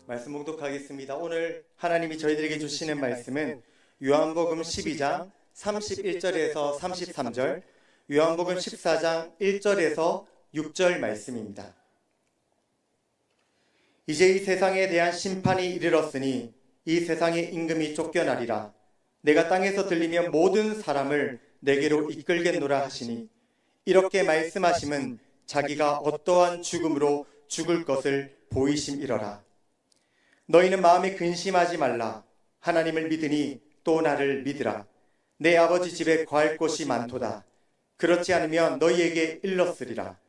말씀 봉독하겠습니다. 오늘 하나님이 저희들에게 주시는 말씀은 요한복음 12장 31절에서 33절, 요한복음 14장 1절에서 6절 말씀입니다. 이제 이 세상에 대한 심판이 이르렀으니 이 세상의 임금이 쫓겨나리라. 내가 땅에서 들리면 모든 사람을 내게로 이끌겠노라 하시니, 이렇게 말씀하심은 자기가 어떠한 죽음으로 죽을 것을 보이심이러라. 너희는 마음에 근심하지 말라. 하나님을 믿으니 또 나를 믿으라. 내 아버지 집에 거할 곳이 많도다. 그렇지 않으면 너희에게 일렀으리라.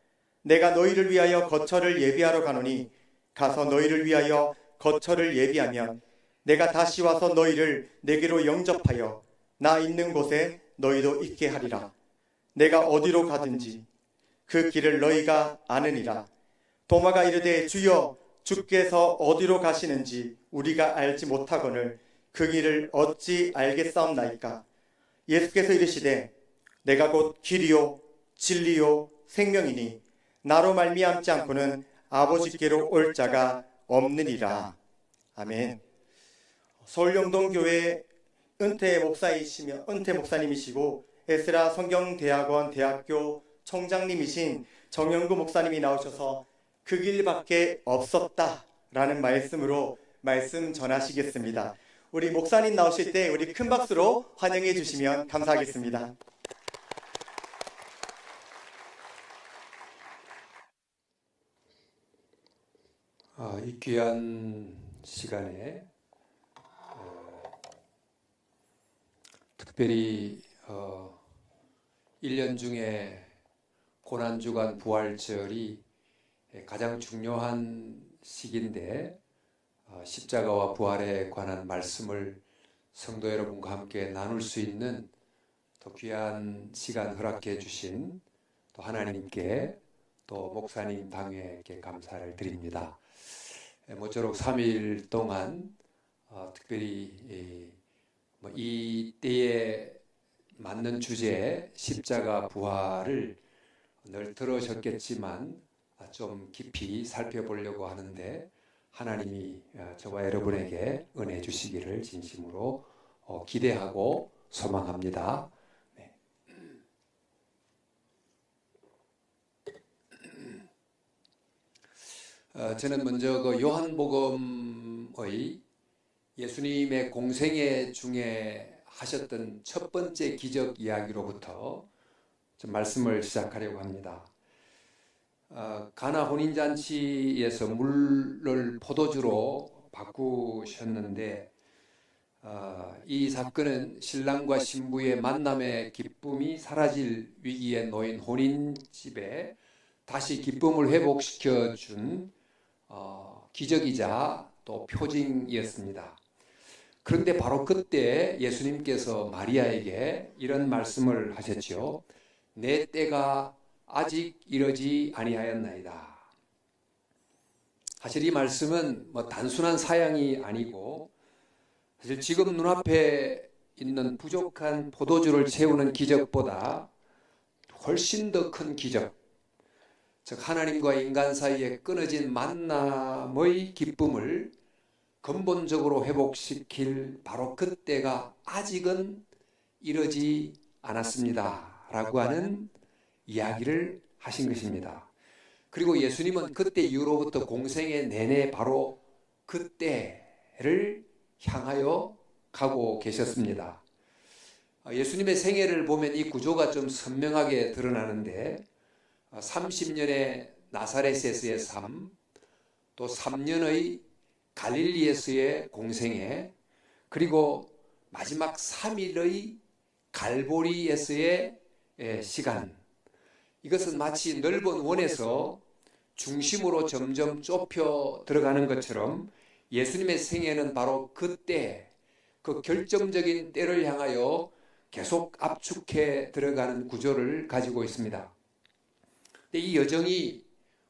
내가 너희를 위하여 거처를 예비하러 가노니, 가서 너희를 위하여 거처를 예비하면 내가 다시 와서 너희를 내게로 영접하여 나 있는 곳에 너희도 있게 하리라. 내가 어디로 가든지 그 길을 너희가 아느니라. 도마가 이르되 주여, 주께서 어디로 가시는지 우리가 알지 못하거늘 그 길을 어찌 알겠사옵나이까. 예수께서 이르시되 내가 곧 길이요 진리요 생명이니 나로 말미암지 않고는 아버지께로 올 자가 없느니라. 아멘. 서울영동교회 은퇴 목사님이시고 에스라 성경대학원 대학교 총장님이신 정영구 목사님이 나오셔서 그 길밖에 없었다라는 말씀으로 말씀 전하시겠습니다. 우리 목사님 나오실 때 우리 큰 박수로 환영해 주시면 감사하겠습니다. 이 귀한 시간에 특별히 1년 중에 고난주간 부활절이 가장 중요한 시기인데, 십자가와 부활에 관한 말씀을 성도 여러분과 함께 나눌 수 있는 또 귀한 시간 허락해 주신 또 하나님께, 또 목사님 당회에게 감사를 드립니다. 모쪼록 3일 동안 특별히 이 때에 맞는 주제 십자가 부활을 늘 들으셨겠지만 좀 깊이 살펴보려고 하는데, 하나님이 저와 여러분에게 은혜 주시기를 진심으로 기대하고 소망합니다. 네. 저는 먼저 그 요한복음의 예수님의 공생애 중에 하셨던 첫 번째 기적 이야기로부터 좀 말씀을 시작하려고 합니다. 가나 혼인잔치에서 물을 포도주로 바꾸셨는데, 이 사건은 신랑과 신부의 만남의 기쁨이 사라질 위기에 놓인 혼인집에 다시 기쁨을 회복시켜 준 기적이자 또 표징이었습니다. 그런데 바로 그때 예수님께서 마리아에게 이런 말씀을 하셨죠. 내 때가 아직 이르지 아니하였나이다. 사실 이 말씀은 단순한 사양이 아니고, 사실 지금 눈앞에 있는 부족한 포도주를 채우는 기적보다 훨씬 더 큰 기적, 즉 하나님과 인간 사이에 끊어진 만남의 기쁨을 근본적으로 회복시킬 바로 그때가 아직은 이르지 않았습니다 라고 하는 이야기를 하신 것입니다. 그리고 예수님은 그때 이후로부터 공생애 내내 바로 그때를 향하여 가고 계셨습니다. 예수님의 생애를 보면 이 구조가 좀 선명하게 드러나는데, 30년의 나사렛에서의 삶, 또 3년의 갈릴리에서의 공생애, 그리고 마지막 3일의 갈보리에서의 시간, 이것은 마치 넓은 원에서 중심으로 점점 좁혀 들어가는 것처럼 예수님의 생애는 바로 그때, 그 결정적인 때를 향하여 계속 압축해 들어가는 구조를 가지고 있습니다. 근데 이 여정이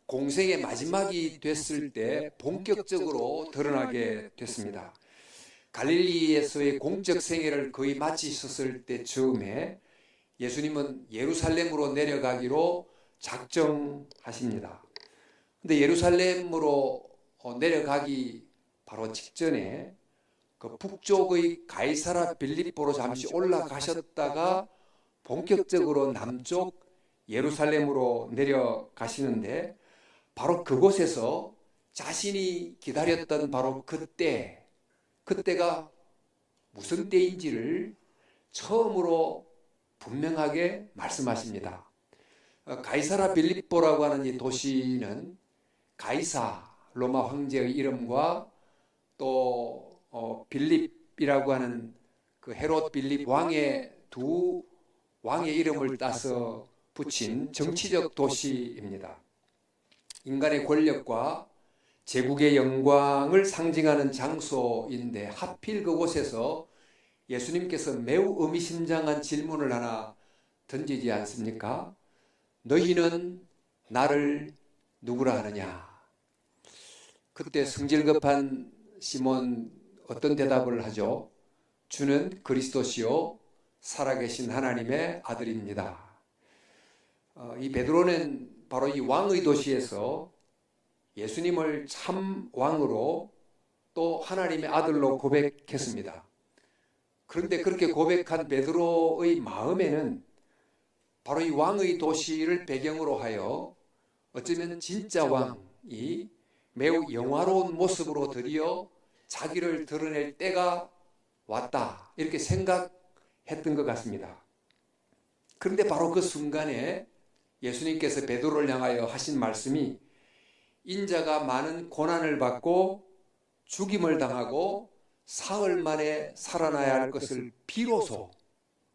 공생의 마지막이 됐을 때 본격적으로 드러나게 됐습니다. 갈릴리에서의 공적 생애를 거의 마치셨을 때쯤에 예수님은 예루살렘으로 내려가기로 작정하십니다. 근데 예루살렘으로 내려가기 바로 직전에 그 북쪽의 가이사라 빌립보로 잠시 올라가셨다가 본격적으로 남쪽 예루살렘으로 내려가시는데, 바로 그곳에서 자신이 기다렸던 바로 그때가 무슨 때인지를 처음으로 분명하게 말씀하십니다. 가이사라 빌립보라고 하는 이 도시는 가이사 로마 황제의 이름과 또 빌립이라고 하는 그 헤롯 빌립 왕의 두 왕의 이름을 따서 붙인 정치적 도시입니다. 인간의 권력과 제국의 영광을 상징하는 장소인데, 하필 그곳에서 예수님께서 매우 의미심장한 질문을 하나 던지지 않습니까? 너희는 나를 누구라 하느냐? 그때 성질급한 시몬 어떤 대답을 하죠? 주는 그리스도시요 살아계신 하나님의 아들입니다. 이 베드로는 바로 이 왕의 도시에서 예수님을 참 왕으로 또 하나님의 아들로 고백했습니다. 그런데 그렇게 고백한 베드로의 마음에는 바로 이 왕의 도시를 배경으로 하여 어쩌면 진짜 왕이 매우 영화로운 모습으로 드디어 자기를 드러낼 때가 왔다, 이렇게 생각했던 것 같습니다. 그런데 바로 그 순간에 예수님께서 베드로를 향하여 하신 말씀이, 인자가 많은 고난을 받고 죽임을 당하고 사흘 만에 살아나야 할 것을 비로소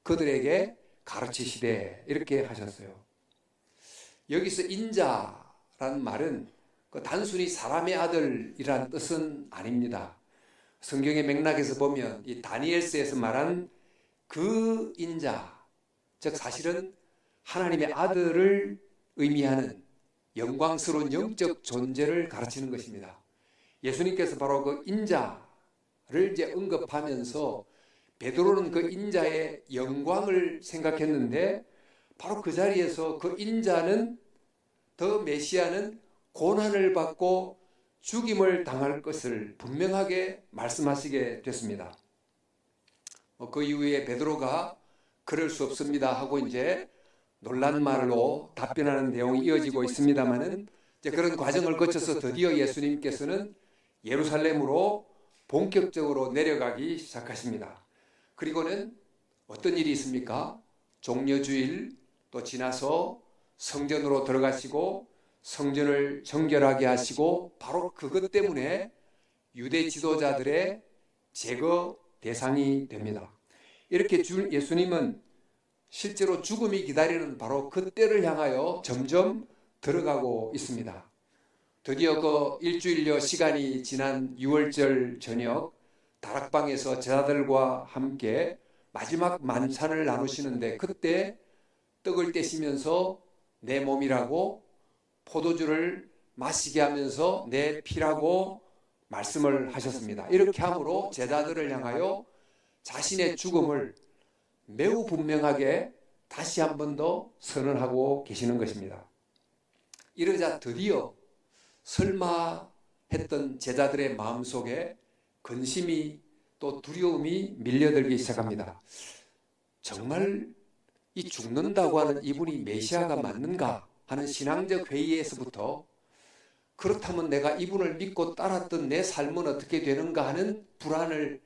그들에게 가르치시되, 이렇게 하셨어요. 여기서 인자라는 말은 단순히 사람의 아들이란 뜻은 아닙니다. 성경의 맥락에서 보면 이 다니엘서에서 말한 그 인자, 즉 사실은 하나님의 아들을 의미하는 영광스러운 영적 존재를 가르치는 것입니다. 예수님께서 바로 그 인자를 이제 언급하면서 베드로는 그 인자의 영광을 생각했는데, 바로 그 자리에서 그 인자는, 더 메시아는 고난을 받고 죽임을 당할 것을 분명하게 말씀하시게 됐습니다. 그 이후에 베드로가 그럴 수 없습니다 하고 이제 놀란 말로 답변하는 내용이 이어지고 있습니다만은, 이제 그런 과정을 거쳐서 드디어 예수님께서는 예루살렘으로 본격적으로 내려가기 시작하십니다. 그리고는 어떤 일이 있습니까? 종려주일 또 지나서 성전으로 들어가시고 성전을 정결하게 하시고, 바로 그것 때문에 유대 지도자들의 제거 대상이 됩니다. 이렇게 예수님은 실제로 죽음이 기다리는 바로 그때를 향하여 점점 들어가고 있습니다. 드디어 그 일주일여 시간이 지난 6월절 저녁, 다락방에서 제자들과 함께 마지막 만찬을 나누시는데, 그때 떡을 떼시면서 내 몸이라고, 포도주를 마시게 하면서 내 피라고 말씀을 하셨습니다. 이렇게 함으로 제자들을 향하여 자신의 죽음을 매우 분명하게 다시 한 번 더 선언하고 계시는 것입니다. 이러자 드디어 설마 했던 제자들의 마음속에 근심이 또 두려움이 밀려들기 시작합니다. 정말 이 죽는다고 하는 이분이 메시아가 맞는가 하는 신앙적 회의에서부터, 그렇다면 내가 이분을 믿고 따랐던 내 삶은 어떻게 되는가 하는 불안을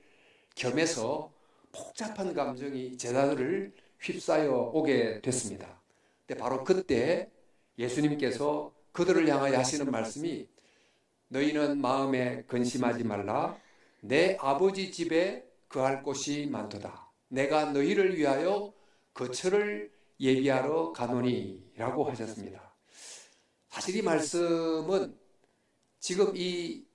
겸해서 복잡한 감정이 제자들을 휩싸여 오게 됐습니다. 근데 바로 그때 예수님께서 그들을 향하여 하시는 말씀이, 너희는 마음에 근심하지 말라. 내 아버지 집에 거할 곳이 많도다. 내가 너희를 위하여 거처를 예비하러 가노니 라고 하셨습니다. 사실 이 말씀은 지금 이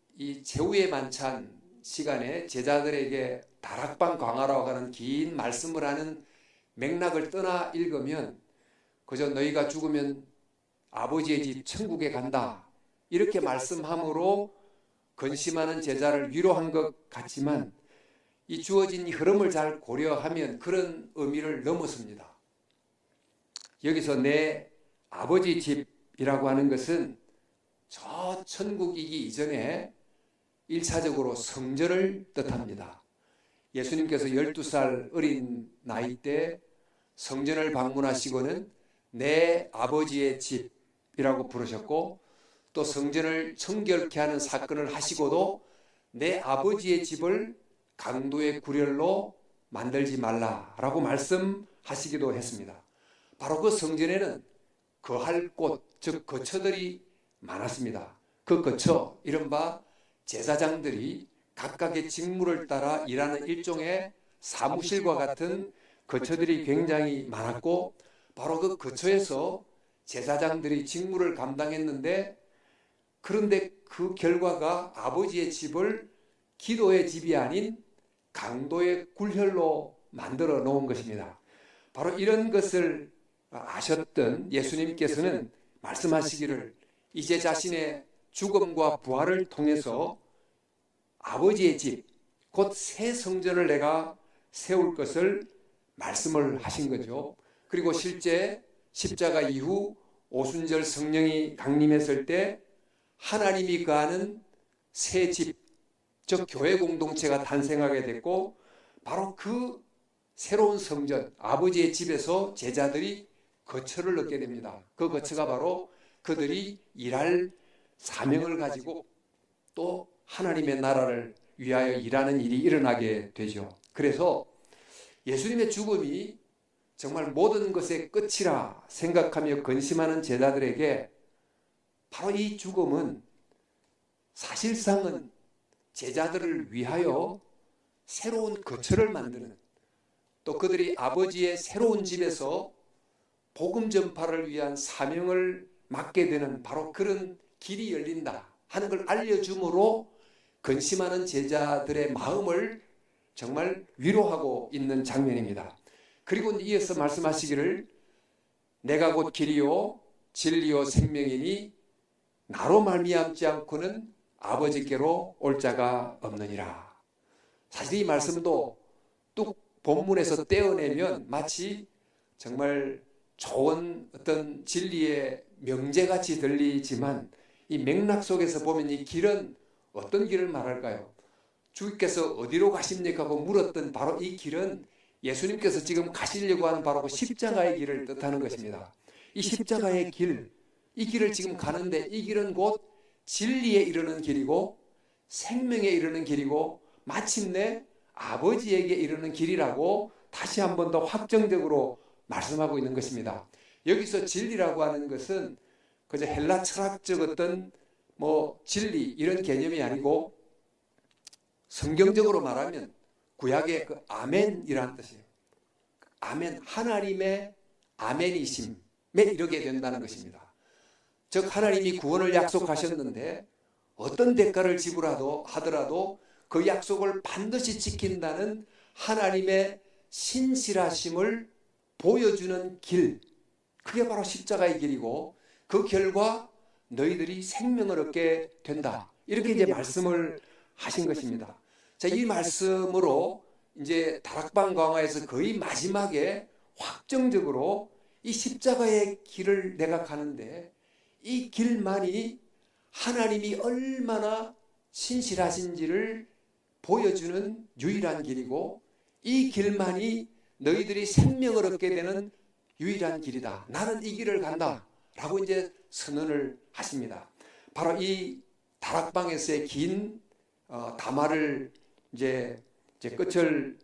제후의 만찬 시간에 제자들에게 다락방 광화라고 하는 긴 말씀을 하는 맥락을 떠나 읽으면 그저 너희가 죽으면 아버지의 집 천국에 간다, 이렇게 말씀함으로 근심하는 제자를 위로한 것 같지만, 이 주어진 흐름을 잘 고려하면 그런 의미를 넘어섭니다. 여기서 내 아버지 집이라고 하는 것은 저 천국이기 이전에 1차적으로 성전을 뜻합니다. 예수님께서 12살 어린 나이 때 성전을 방문하시고는 내 아버지의 집이라고 부르셨고, 또 성전을 청결케 하는 사건을 하시고도 내 아버지의 집을 강도의 구렬로 만들지 말라라고 말씀하시기도 했습니다. 바로 그 성전에는 거할 곳, 즉 거처들이 많았습니다. 그 거처, 이른바 제사장들이 각각의 직무를 따라 일하는 일종의 사무실과 같은 거처들이 굉장히 많았고, 바로 그 거처에서 제사장들이 직무를 감당했는데, 그런데 그 결과가 아버지의 집을 기도의 집이 아닌 강도의 굴혈로 만들어 놓은 것입니다. 바로 이런 것을 아셨던 예수님께서는 말씀하시기를, 이제 자신의 죽음과 부활을 통해서 아버지의 집, 곧 새 성전을 내가 세울 것을 말씀을 하신 거죠. 그리고 실제 십자가 이후 오순절 성령이 강림했을 때 하나님이 거하는 새 집, 즉 교회 공동체가 탄생하게 됐고, 바로 그 새로운 성전, 아버지의 집에서 제자들이 거처를 얻게 됩니다. 그 거처가 바로 그들이 일할 사명을 가지고 또 하나님의 나라를 위하여 일하는 일이 일어나게 되죠. 그래서 예수님의 죽음이 정말 모든 것의 끝이라 생각하며 근심하는 제자들에게 바로 이 죽음은 사실상은 제자들을 위하여 새로운 거처를 만드는, 또 그들이 아버지의 새로운 집에서 복음 전파를 위한 사명을 맡게 되는 바로 그런 길이 열린다 하는 걸 알려줌으로 근심하는 제자들의 마음을 정말 위로하고 있는 장면입니다. 그리고 이어서 말씀하시기를, 내가 곧 길이요 진리요 생명이니 나로 말미암지 않고는 아버지께로 올 자가 없느니라. 사실 이 말씀도 뚝 본문에서 떼어내면 마치 정말 좋은 어떤 진리의 명제같이 들리지만, 이 맥락 속에서 보면 이 길은 어떤 길을 말할까요? 주께서 어디로 가십니까? 하고 물었던 바로 이 길은 예수님께서 지금 가시려고 하는 바로 그 십자가의 길을 뜻하는 것입니다. 이 십자가의 길, 이 길을 지금 가는데, 이 길은 곧 진리에 이르는 길이고 생명에 이르는 길이고 마침내 아버지에게 이르는 길이라고 다시 한 번 더 확정적으로 말씀하고 있는 것입니다. 여기서 진리라고 하는 것은 그저 헬라 철학적 어떤 진리 이런 개념이 아니고, 성경적으로 말하면 구약의 그 아멘이라는 뜻이에요. 아멘, 하나님의 아멘이심에 이르게 된다는 것입니다. 즉 하나님이 구원을 약속하셨는데 어떤 대가를 지불하더라도 그 약속을 반드시 지킨다는 하나님의 신실하심을 보여주는 길, 그게 바로 십자가의 길이고, 그 결과 너희들이 생명을 얻게 된다, 이렇게 이제 말씀을 하신 것입니다. 자, 이 말씀으로 이제 다락방 강화에서 거의 마지막에 확정적으로 이 십자가의 길을 내가 가는데, 이 길만이 하나님이 얼마나 신실하신지를 보여주는 유일한 길이고, 이 길만이 너희들이 생명을 얻게 되는 유일한 길이다. 나는 이 길을 간다 라고 이제 선언을 하십니다. 바로 이 다락방에서의 긴 담화를 이제 끝을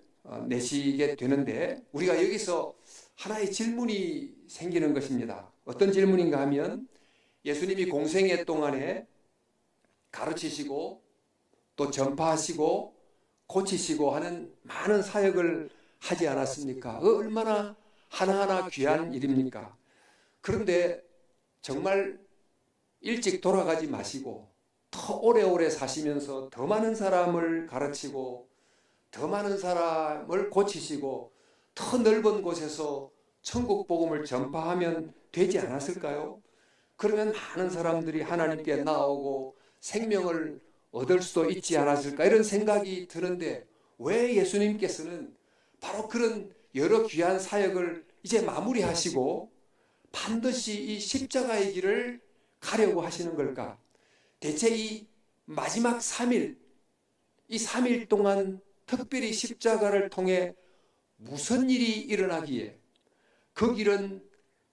내시게 되는데, 우리가 여기서 하나의 질문이 생기는 것입니다. 어떤 질문인가 하면, 예수님이 공생애 동안에 가르치시고 또 전파하시고 고치시고 하는 많은 사역을 하지 않았습니까? 얼마나 하나하나 귀한 일입니까? 그런데 정말 일찍 돌아가지 마시고 더 오래오래 사시면서 더 많은 사람을 가르치고 더 많은 사람을 고치시고 더 넓은 곳에서 천국 복음을 전파하면 되지 않았을까요? 그러면 많은 사람들이 하나님께 나오고 생명을 얻을 수도 있지 않았을까, 이런 생각이 드는데, 왜 예수님께서는 바로 그런 여러 귀한 사역을 이제 마무리하시고 반드시 이 십자가의 길을 가려고 하시는 걸까? 대체 이 마지막 3일, 이 3일 동안 특별히 십자가를 통해 무슨 일이 일어나기에 그 길은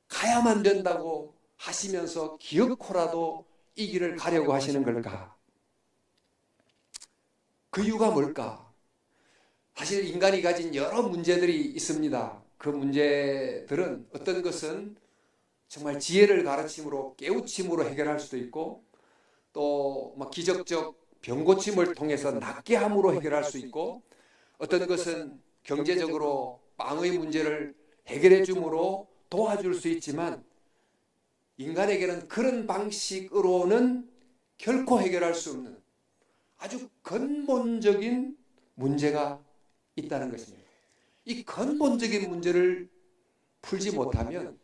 가야만 된다고 하시면서 기어코라도 이 길을 가려고 하시는 걸까? 그 이유가 뭘까? 사실 인간이 가진 여러 문제들이 있습니다. 그 문제들은 어떤 것은 정말 지혜를 가르침으로 깨우침으로 해결할 수도 있고, 또 막 기적적 병고침을 통해서 낫게 함으로 해결할 수 있고, 어떤 것은 경제적으로 빵의 문제를 해결해 줌으로 도와줄 수 있지만, 인간에게는 그런 방식으로는 결코 해결할 수 없는 아주 근본적인 문제가 있다는 것입니다. 이 근본적인 문제를 풀지 못하면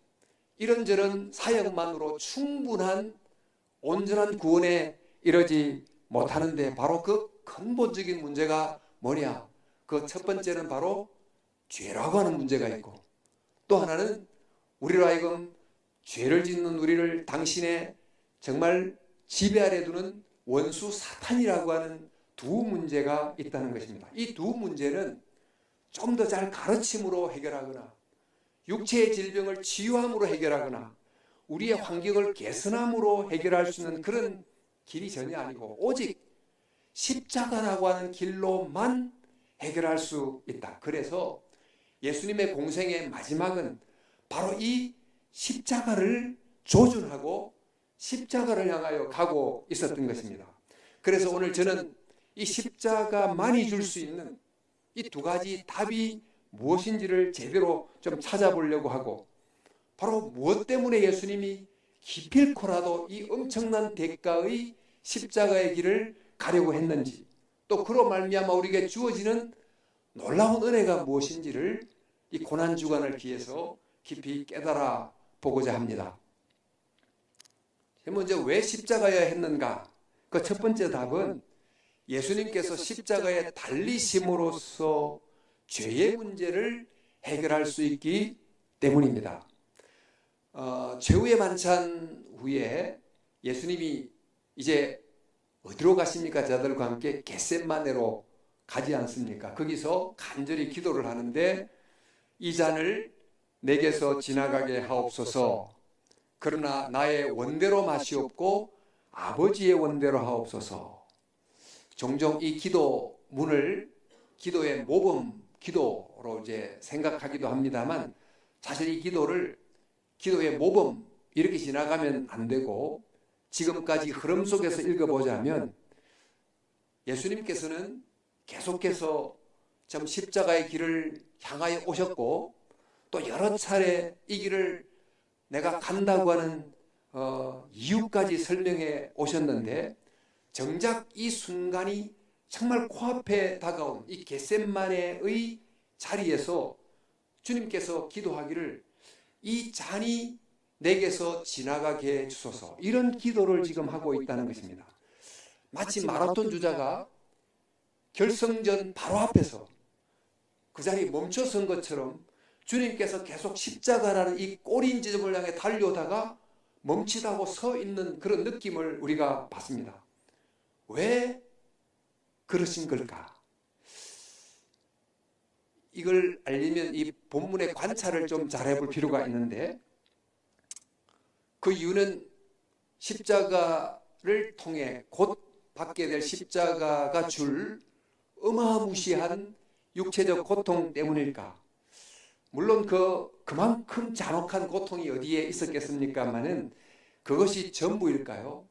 이런저런 사역만으로 충분한 온전한 구원에 이르지 못하는데, 바로 그 근본적인 문제가 뭐냐? 그 첫 번째는 바로 죄라고 하는 문제가 있고, 또 하나는 우리로 하여금 죄를 짓는 우리를 당신의 정말 지배 아래 두는 원수 사탄이라고 하는 두 문제가 있다는 것입니다. 이 두 문제는 좀 더 잘 가르침으로 해결하거나, 육체의 질병을 치유함으로 해결하거나, 우리의 환경을 개선함으로 해결할 수 있는 그런 길이 전혀 아니고, 오직 십자가라고 하는 길로만 해결할 수 있다. 그래서 예수님의 공생의 마지막은 바로 이 십자가를 조준하고 십자가를 향하여 가고 있었던 것입니다. 그래서 오늘 저는 이 십자가만이 줄 수 있는 이 두 가지 답이 무엇인지를 제대로 좀 찾아보려고 하고, 바로 무엇 때문에 예수님이 기필코라도 이 엄청난 대가의 십자가의 길을 가려고 했는지, 또 그로 말미암아 우리에게 주어지는 놀라운 은혜가 무엇인지를 이 고난주간을 기해서 깊이 깨달아 보고자 합니다. 먼저 왜 십자가여야 했는가? 그 첫 번째 답은 예수님께서 십자가에 달리심으로써 죄의 문제를 해결할 수 있기 때문입니다. 최후의 만찬 후에 예수님이 이제 어디로 가십니까? 자들과 함께 겟셋마네로 가지 않습니까? 거기서 간절히 기도를 하는데, 이 잔을 내게서 지나가게 하옵소서. 그러나 나의 원대로 마시옵고 아버지의 원대로 하옵소서. 종종 이 기도문을 기도의 모범 기도로 이제 생각하기도 합니다만, 사실 이 기도를 기도의 모범 이렇게 지나가면 안 되고, 지금까지 흐름 속에서 읽어보자면 예수님께서는 계속해서 참 십자가의 길을 향하여 오셨고, 또 여러 차례 이 길을 내가 간다고 하는 이유까지 설명해 오셨는데, 정작 이 순간이 정말 코앞에 다가온 이 겟셋마네의 자리에서 주님께서 기도하기를, 이 잔이 내게서 지나가게 해 주소서, 이런 기도를 지금 하고 있다는 것입니다. 마치 마라톤 주자가 결승전 바로 앞에서 그 자리에 멈춰선 것처럼 주님께서 계속 십자가라는 이 꼬린 지점을 향해 달려오다가 멈칫하고 서 있는 그런 느낌을 우리가 받습니다. 왜 그러신 걸까? 이걸 알려면 이 본문의 관찰을 좀 잘해볼 필요가 있는데, 그 이유는 십자가를 통해 곧 받게 될 십자가가 줄 어마무시한 육체적 고통 때문일까? 물론 그만큼 잔혹한 고통이 어디에 있었겠습니까마는 그것이 전부일까요?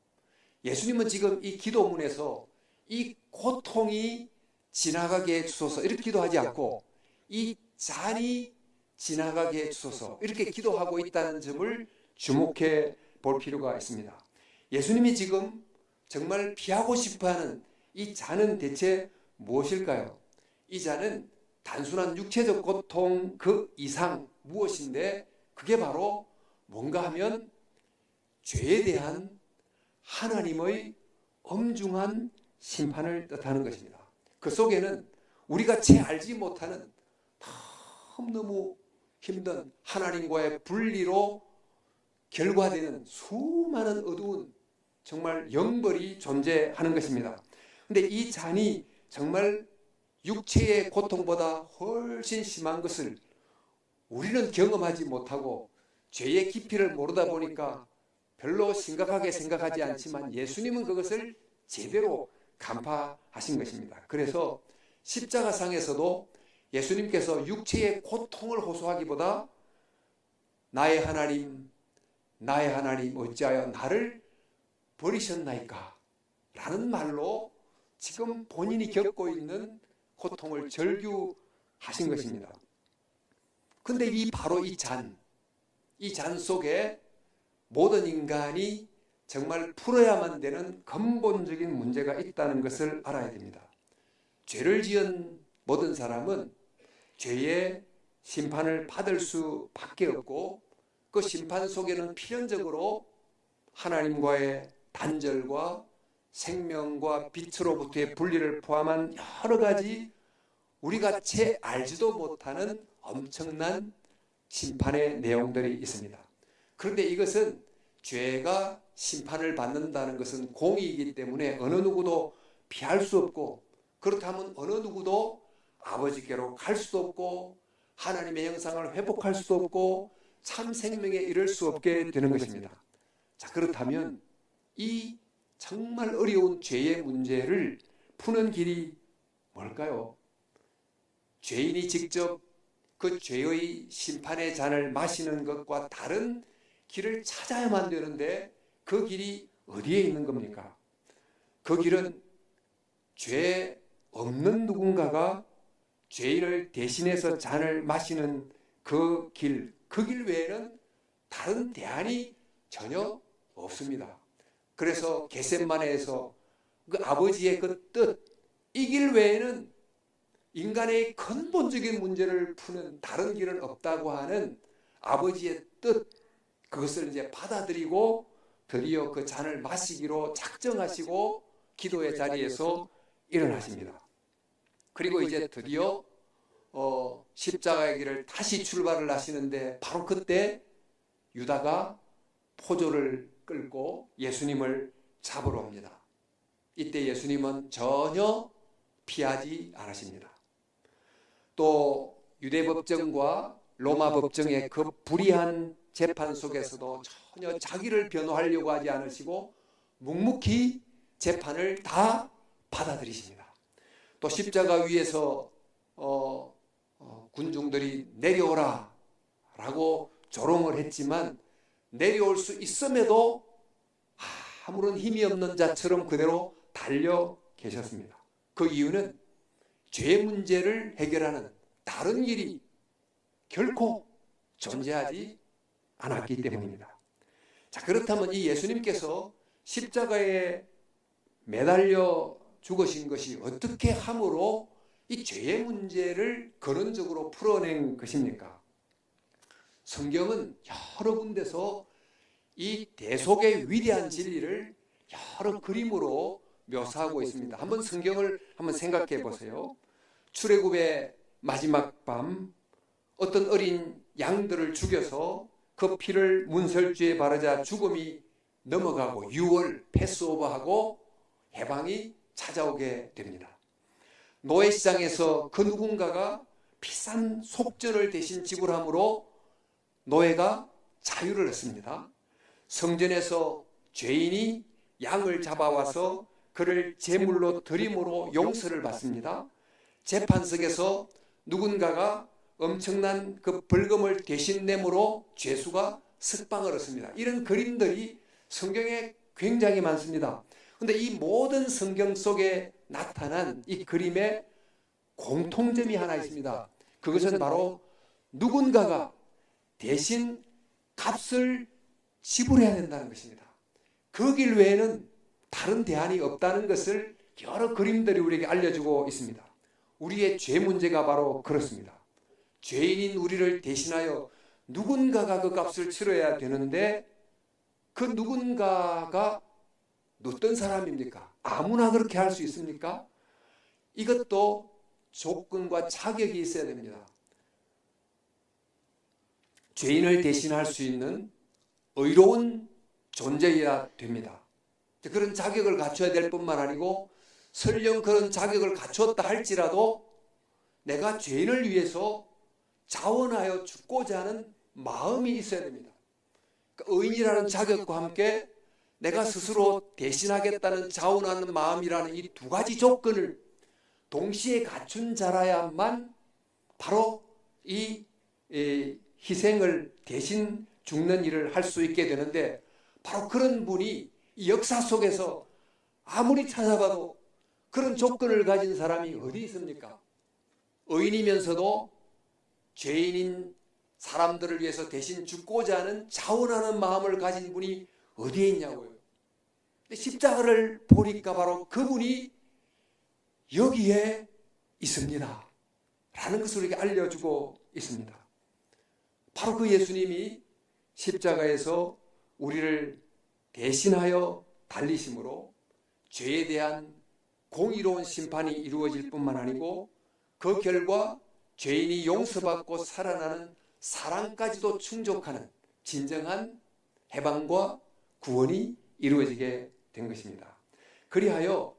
예수님은 지금 이 기도문에서 이 고통이 지나가게 해주소서 이렇게 기도하지 않고, 이 잔이 지나가게 해주소서 이렇게 기도하고 있다는 점을 주목해 볼 필요가 있습니다. 예수님이 지금 정말 피하고 싶어하는 이 잔은 대체 무엇일까요? 이 잔은 단순한 육체적 고통 그 이상 무엇인데, 그게 바로 뭔가 하면 죄에 대한 하나님의 엄중한 심판을 뜻하는 것입니다. 그 속에는 우리가 채 알지 못하는 너무 힘든 하나님과의 분리로 결과되는 수많은 어두운 정말 영벌이 존재하는 것입니다. 근데 이 잔이 정말 육체의 고통보다 훨씬 심한 것을 우리는 경험하지 못하고 죄의 깊이를 모르다 보니까 별로 심각하게 생각하지 않지만 예수님은 그것을 제대로 간파하신 것입니다. 그래서 십자가상에서도 예수님께서 육체의 고통을 호소하기보다 나의 하나님 어찌하여 나를 버리셨나이까 라는 말로 지금 본인이 겪고 있는 고통을 절규하신 것입니다. 근데 바로 이 잔 속에 모든 인간이 정말 풀어야만 되는 근본적인 문제가 있다는 것을 알아야 됩니다. 죄를 지은 모든 사람은 죄의 심판을 받을 수밖에 없고 그 심판 속에는 필연적으로 하나님과의 단절과 생명과 빛으로부터의 분리를 포함한 여러 가지 우리가 채 알지도 못하는 엄청난 심판의 내용들이 있습니다. 그런데 이것은 죄가 심판을 받는다는 것은 공의이기 때문에 어느 누구도 피할 수 없고, 그렇다면 어느 누구도 아버지께로 갈 수도 없고 하나님의 형상을 회복할 수도 없고 참 생명에 이를 수 없게 되는 것입니다. 자, 그렇다면 이 정말 어려운 죄의 문제를 푸는 길이 뭘까요? 죄인이 직접 그 죄의 심판의 잔을 마시는 것과 다른 길을 찾아야만 되는데 그 길이 어디에 있는 겁니까? 그 길은 죄 없는 누군가가 죄인을 대신해서 잔을 마시는 그 길 외에는 다른 대안이 전혀 없습니다. 그래서 겟세마네에서 그 아버지의 그 뜻, 이 길 외에는 인간의 근본적인 문제를 푸는 다른 길은 없다고 하는 아버지의 뜻, 그것을 이제 받아들이고 드디어 그 잔을 마시기로 작정하시고 기도의 자리에서 일어나십니다. 그리고 이제 드디어 십자가의 길을 다시 출발을 하시는데 바로 그때 유다가 포도를 끌고 예수님을 잡으러 옵니다. 이때 예수님은 전혀 피하지 않으십니다. 또 유대 법정과 로마 법정의 그 불의한 재판 속에서도 전혀 자기를 변호하려고 하지 않으시고 묵묵히 재판을 다 받아들이십니다. 또 십자가 위에서 군중들이 내려오라 라고 조롱을 했지만 내려올 수 있음에도 아무런 힘이 없는 자처럼 그대로 달려 계셨습니다. 그 이유는 죄 문제를 해결하는 다른 길이 결코 존재하지 않았기 때문입니다. 자, 그렇다면 이 예수님께서 십자가에 매달려 죽으신 것이 어떻게 함으로 이 죄의 문제를 근원적으로 풀어낸 것입니까? 성경은 여러 군데서 이 대속의 위대한 진리를 여러 그림으로 묘사하고 있습니다. 한번 성경을 한번 생각해 보세요. 출애굽의 마지막 밤 어떤 어린 양들을 죽여서 그 피를 문설주에 바르자 죽음이 넘어가고 6월 패스오버하고 해방이 찾아오게 됩니다. 노예 시장에서 그 누군가가 비싼 속전을 대신 지불함으로 노예가 자유를 얻습니다. 성전에서 죄인이 양을 잡아와서 그를 제물로 드림으로 용서를 받습니다. 재판석에서 누군가가 엄청난 그 벌금을 대신 내므로 죄수가 석방을 얻습니다. 이런 그림들이 성경에 굉장히 많습니다. 그런데 이 모든 성경 속에 나타난 이 그림에 공통점이 하나 있습니다. 그것은 바로 누군가가 대신 값을 지불해야 된다는 것입니다. 그 길 외에는 다른 대안이 없다는 것을 여러 그림들이 우리에게 알려주고 있습니다. 우리의 죄 문제가 바로 그렇습니다. 죄인인 우리를 대신하여 누군가가 그 값을 치러야 되는데 그 누군가가 어떤 사람입니까? 아무나 그렇게 할 수 있습니까? 이것도 조건과 자격이 있어야 됩니다. 죄인을 대신할 수 있는 의로운 존재여야 됩니다. 그런 자격을 갖춰야 될 뿐만 아니고 설령 그런 자격을 갖추었다 할지라도 내가 죄인을 위해서 자원하여 죽고자 하는 마음이 있어야 됩니다. 그러니까 의인이라는 자격과 함께 내가 스스로 대신하겠다는 자원하는 마음이라는 이 두 가지 조건을 동시에 갖춘 자라야만 바로 이 희생을 대신 죽는 일을 할 수 있게 되는데, 바로 그런 분이 이 역사 속에서 아무리 찾아봐도 그런 조건을 가진 사람이 어디 있습니까? 의인이면서도 죄인인 사람들을 위해서 대신 죽고자 하는 자원하는 마음을 가진 분이 어디에 있냐고요. 근데 십자가를 보니까 바로 그분이 여기에 있습니다 라는 것을 우리에게 알려주고 있습니다. 바로 그 예수님이 십자가에서 우리를 대신하여 달리심으로 죄에 대한 공의로운 심판이 이루어질 뿐만 아니고 그 결과 죄인이 용서받고 살아나는 사랑까지도 충족하는 진정한 해방과 구원이 이루어지게 된 것입니다. 그리하여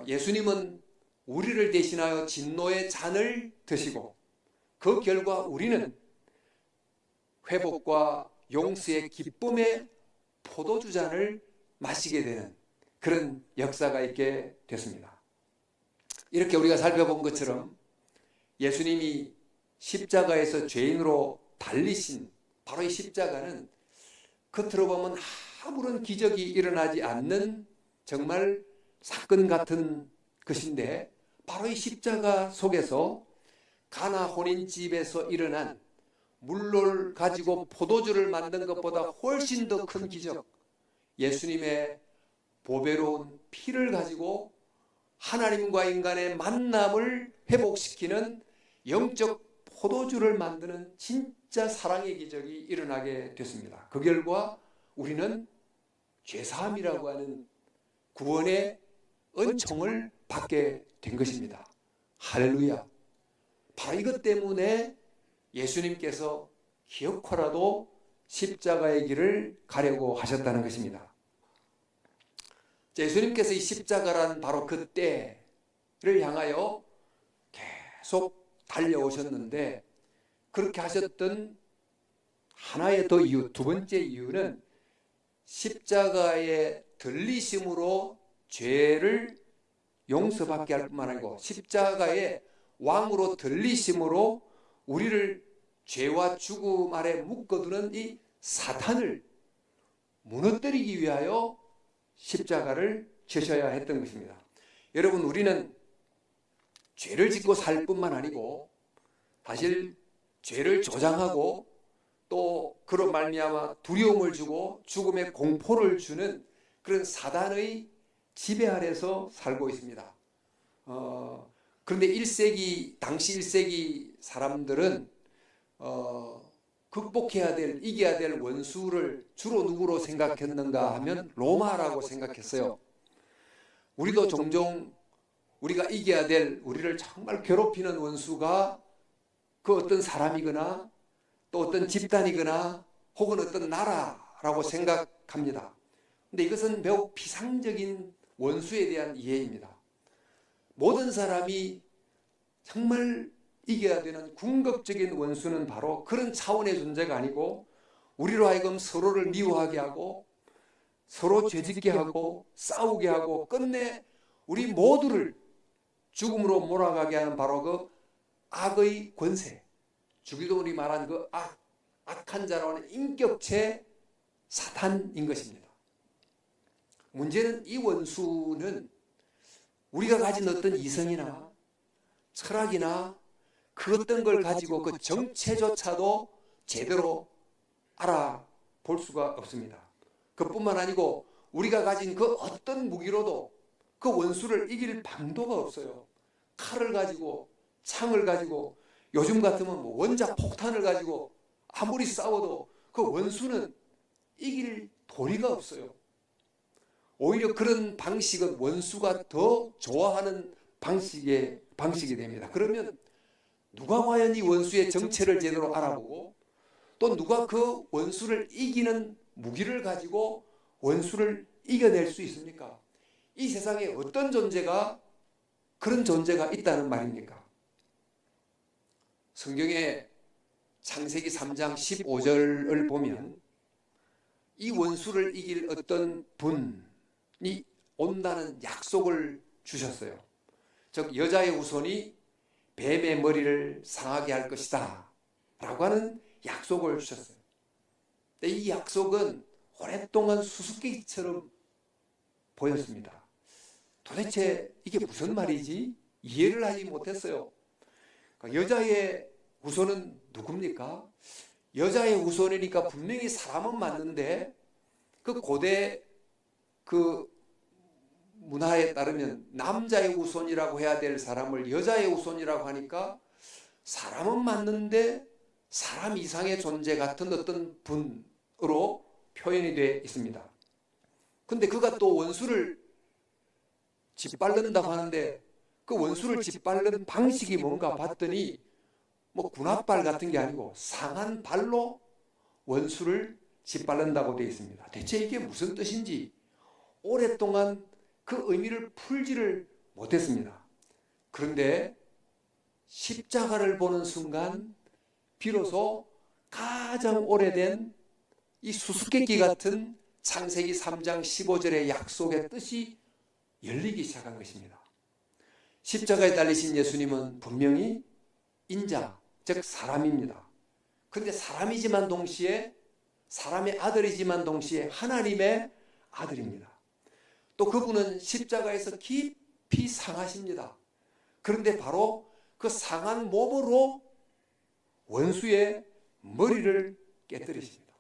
예수님은 우리를 대신하여 진노의 잔을 드시고 그 결과 우리는 회복과 용서의 기쁨의 포도주잔을 마시게 되는 그런 역사가 있게 됐습니다. 이렇게 우리가 살펴본 것처럼 예수님이 십자가에서 죄인으로 달리신 바로 이 십자가는 겉으로 보면 아무런 기적이 일어나지 않는 정말 사건 같은 것인데, 바로 이 십자가 속에서 가나 혼인집에서 일어난 물을 가지고 포도주를 만든 것보다 훨씬 더 큰 기적, 예수님의 보배로운 피를 가지고 하나님과 인간의 만남을 회복시키는 영적 포도주를 만드는 진짜 사랑의 기적이 일어나게 됐습니다. 그 결과 우리는 죄사함이라고 하는 구원의 은총을 받게 된 것입니다. 할렐루야. 바로 이것 때문에 예수님께서 기어코라도 십자가의 길을 가려고 하셨다는 것입니다. 예수님께서 이 십자가란 바로 그 때를 향하여 계속 달려오셨는데, 그렇게 하셨던 하나의 더 이유, 두 번째 이유는 십자가의 들리심으로 죄를 용서받게 할 뿐만 아니고 십자가의 왕으로 들리심으로 우리를 죄와 죽음 아래 묶어두는 이 사탄을 무너뜨리기 위하여 십자가를 지셔야 했던 것입니다. 여러분, 우리는 죄를 짓고 살 뿐만 아니고 사실 죄를 조장하고 또 그런 말미암아 두려움을 주고 죽음의 공포를 주는 그런 사단의 지배 아래서 살고 있습니다. 그런데 1세기, 당시 1세기 사람들은 극복해야 될, 이겨야 될 원수를 주로 누구로 생각했는가 하면 로마라고 생각했어요. 우리도 종종 우리가 이겨야 될, 우리를 정말 괴롭히는 원수가 그 어떤 사람이거나 또 어떤 집단이거나 혹은 어떤 나라라고 생각합니다. 근데 이것은 매우 피상적인 원수에 대한 이해입니다. 모든 사람이 정말 이겨야 되는 궁극적인 원수는 바로 그런 차원의 존재가 아니고 우리로 하여금 서로를 미워하게 하고 서로 죄짓게 하고 싸우게 하고 끝내 우리 모두를 죽음으로 몰아가게 하는 바로 그 악의 권세, 주기도문이 말한 그 악한 자라고 하는 인격체 사탄인 것입니다. 문제는 이 원수는 우리가 가진 어떤 이성이나 철학이나 그 어떤 걸 가지고 그 정체조차도 제대로 알아볼 수가 없습니다. 그뿐만 아니고 우리가 가진 그 어떤 무기로도 그 원수를 이길 방도가 없어요. 칼을 가지고, 창을 가지고, 요즘 같으면 뭐 원자 폭탄을 가지고 아무리 싸워도 그 원수는 이길 도리가 없어요. 오히려 그런 방식은 원수가 더 좋아하는 방식이 됩니다. 그러면 누가 과연 이 원수의 정체를 제대로 알아보고 또 누가 그 원수를 이기는 무기를 가지고 원수를 이겨낼 수 있습니까? 이 세상에 어떤 존재가 그런 존재가 있다는 말입니까? 성경의 창세기 3장 15절을 보면 이 원수를 이길 어떤 분이 온다는 약속을 주셨어요. 즉 여자의 후손이 뱀의 머리를 상하게 할 것이다 라고 하는 약속을 주셨어요. 근데 이 약속은 오랫동안 수수께끼처럼 보였습니다. 도대체 이게 무슨 말이지? 이해를 하지 못했어요. 그러니까 여자의 후손은 누굽니까? 여자의 후손이니까 분명히 사람은 맞는데 그 고대 그 문화에 따르면 남자의 후손이라고 해야 될 사람을 여자의 후손이라고 하니까 사람은 맞는데 사람 이상의 존재 같은 어떤 분으로 표현이 되어 있습니다. 근데 그가 또 원수를 짓밟는다고 하는데 그 원수를 짓밟는 방식이 뭔가 봤더니 뭐 군합발 같은 게 아니고 상한 발로 원수를 짓밟는다고 되어 있습니다. 대체 이게 무슨 뜻인지 오랫동안 그 의미를 풀지를 못했습니다. 그런데 십자가를 보는 순간 비로소 가장 오래된 이 수수께끼 같은 창세기 3장 15절의 약속의 뜻이 열리기 시작한 것입니다. 십자가에 달리신 예수님은 분명히 인자, 즉 사람입니다. 그런데 사람이지만 동시에 사람의 아들이지만 동시에 하나님의 아들입니다. 또 그분은 십자가에서 깊이 상하십니다. 그런데 바로 그 상한 몸으로 원수의 머리를 깨뜨리십니다.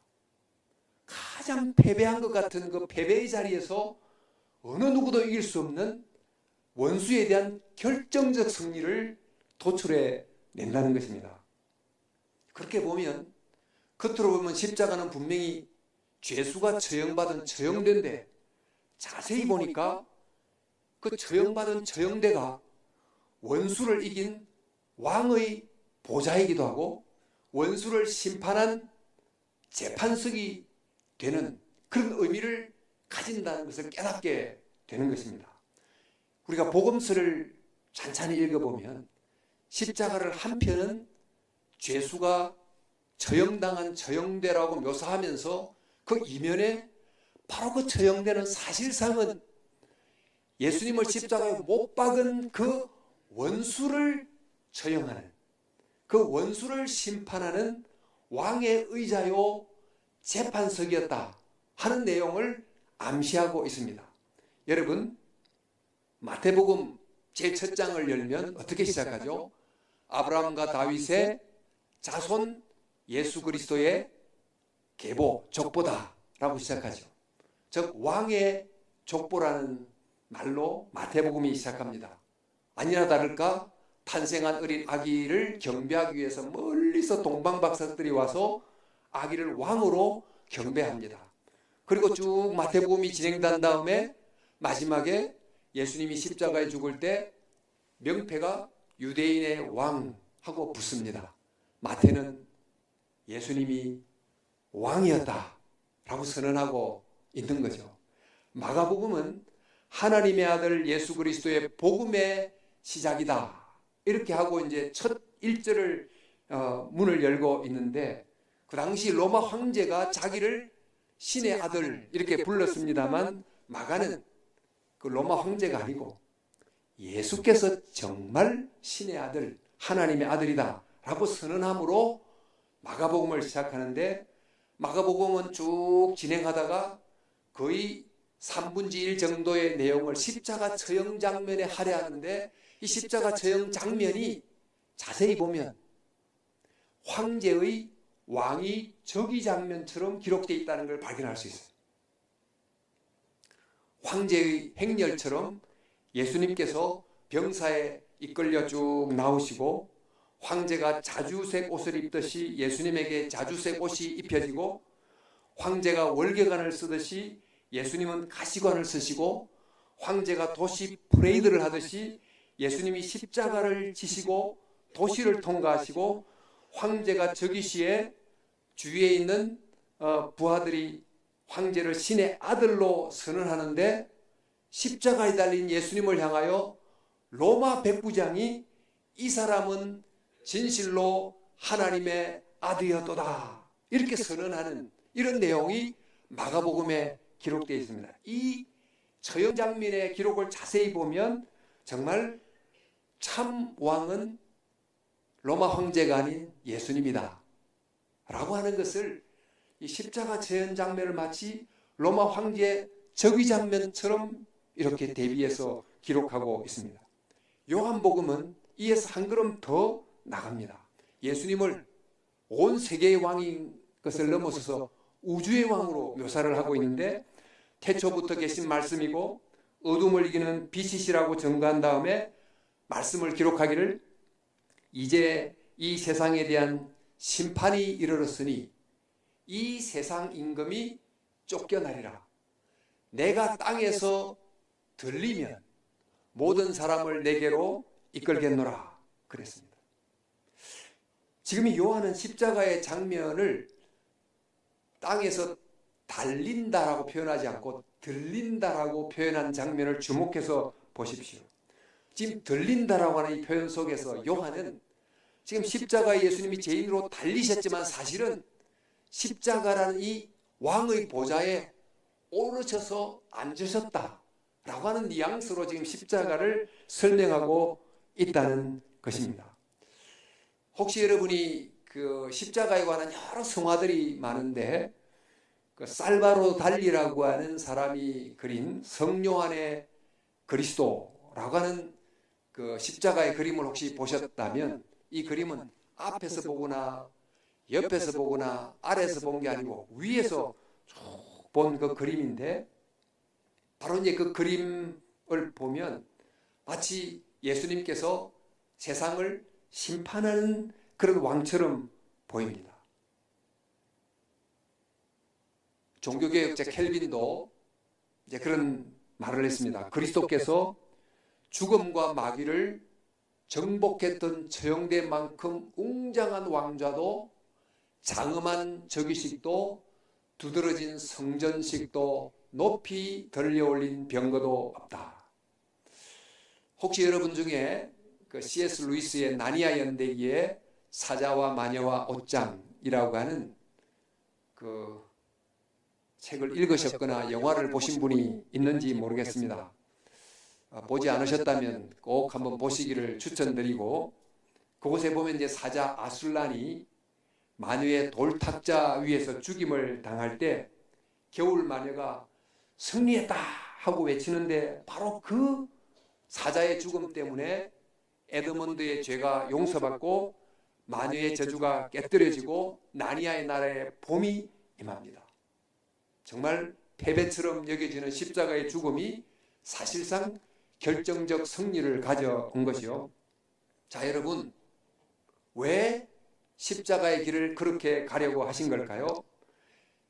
가장 패배한 것 같은 그 패배의 자리에서 어느 누구도 이길 수 없는 원수에 대한 결정적 승리를 도출해 낸다는 것입니다. 그렇게 보면 겉으로 보면 십자가는 분명히 죄수가 처형받은 처형대인데 자세히 보니까 그 처형받은 처형대가 원수를 이긴 왕의 보좌이기도 하고 원수를 심판한 재판석이 되는 그런 의미를 가진다는 것을 깨닫게 되는 것입니다. 우리가 복음서를 찬찬히 읽어보면 십자가를 한편은 죄수가 처형당한 처형대라고 묘사하면서 그 이면에 바로 그 처형대는 사실상은 예수님을 십자가에 못 박은 그 원수를 처형하는 그 원수를 심판하는 왕의 의자요 재판석이었다 하는 내용을 암시하고 있습니다. 여러분 마태복음 제1 장을 열면 어떻게 시작하죠? 아브라함과 다윗의 자손 예수 그리스도의 계보 족보다 라고 시작하죠. 즉 왕의 족보라는 말로 마태복음이 시작합니다. 아니나 다를까 탄생한 어린 아기를 경배하기 위해서 멀리서 동방박사들이 와서 아기를 왕으로 경배합니다. 그리고 쭉 마태복음이 진행된 다음에 마지막에 예수님이 십자가에 죽을 때 명패가 유대인의 왕하고 붙습니다. 마태는 예수님이 왕이었다 라고 선언하고 있는 거죠. 마가복음은 하나님의 아들 예수 그리스도의 복음의 시작이다 이렇게 하고 이제 첫 1절을 문을 열고 있는데 그 당시 로마 황제가 자기를 신의 아들 이렇게 불렀습니다만 마가는 그 로마 황제가 아니고 예수께서 정말 신의 아들 하나님의 아들이다 라고 선언함으로 마가복음을 시작하는데 마가복음은 쭉 진행하다가 거의 3분의 1 정도의 내용을 십자가 처형 장면에 할애하는데 이 십자가 처형 장면이 자세히 보면 황제의 왕이 즉위 장면처럼 기록되어 있다는 걸 발견할 수 있어요. 황제의 행렬처럼 예수님께서 병사에 이끌려 쭉 나오시고 황제가 자주색 옷을 입듯이 예수님에게 자주색 옷이 입혀지고 황제가 월계관을 쓰듯이 예수님은 가시관을 쓰시고 황제가 도시 프레이드를 하듯이 예수님이 십자가를 지시고 도시를 통과하시고 황제가 즉위시에 주위에 있는 부하들이 황제를 신의 아들로 선언하는데 십자가에 달린 예수님을 향하여 로마 백부장이 이 사람은 진실로 하나님의 아들이었도다 이렇게 선언하는 이런 내용이 마가복음에 기록되어 있습니다. 이 처형 장면의 기록을 자세히 보면 정말 참 왕은 로마 황제가 아닌 예수님이다 라고 하는 것을 이 십자가 처형 장면을 마치 로마 황제의 즉위 장면처럼 이렇게 대비해서 기록하고 있습니다. 요한복음은 이에서 한 걸음 더 나갑니다. 예수님을 온 세계의 왕인 것을 넘어서서 우주의 왕으로 묘사를 하고 있는데 태초부터 계신 말씀이고 어둠을 이기는 빛이시라고 증거한 다음에 말씀을 기록하기를 이제 이 세상에 대한 심판이 이르렀으니 이 세상 임금이 쫓겨나리라. 내가 땅에서 들리면 모든 사람을 내게로 이끌겠노라 그랬습니다. 지금 이 요한은 십자가의 장면을 땅에서 달린다라고 표현하지 않고 들린다라고 표현한 장면을 주목해서 보십시오. 지금 들린다라고 하는 이 표현 속에서 요한은 지금 십자가의 예수님이 죄인으로 달리셨지만 사실은 십자가라는 이 왕의 보좌에 오르셔서 앉으셨다라고 하는 뉘앙스로 지금 십자가를 설명하고 있다는 것입니다. 혹시 여러분이 그 십자가에 관한 여러 성화들이 많은데 그 살바로 달리라고 하는 사람이 그린 성요한의 그리스도라고 하는 그 십자가의 그림을 혹시 보셨다면 이 그림은 앞에서 보거나 옆에서 보거나 아래에서 본 게 아니고 위에서 쭉 본 그 그림인데 바로 이제 그 그림을 보면 마치 예수님께서 세상을 심판하는 그런 왕처럼 보입니다. 종교개혁자 켈빈도 이제 그런 말을 했습니다. 그리스도께서 죽음과 마귀를 정복했던 처형된 만큼 웅장한 왕좌도 장엄한 즉위식도 두드러진 성전식도 높이 들려올린 병거도 없다. 혹시 여러분 중에 그 C.S. 루이스의 나니아 연대기의 사자와 마녀와 옷장이라고 하는 그 책을 읽으셨거나 영화를 보신 분이 있는지 모르겠습니다. 보지 않으셨다면 꼭 한번 보시기를 추천드리고 그곳에 보면 이제 사자 아술란이 마녀의 돌탁자 위에서 죽임을 당할 때 겨울 마녀가 승리했다 하고 외치는데 바로 그 사자의 죽음 때문에 에드먼드의 죄가 용서받고 마녀의 저주가 깨뜨려지고 나니아의 나라에 봄이 임합니다. 정말 패배처럼 여겨지는 십자가의 죽음이 사실상 결정적 승리를 가져온 것이요. 자, 여러분, 왜 십자가의 길을 그렇게 가려고 하신 걸까요?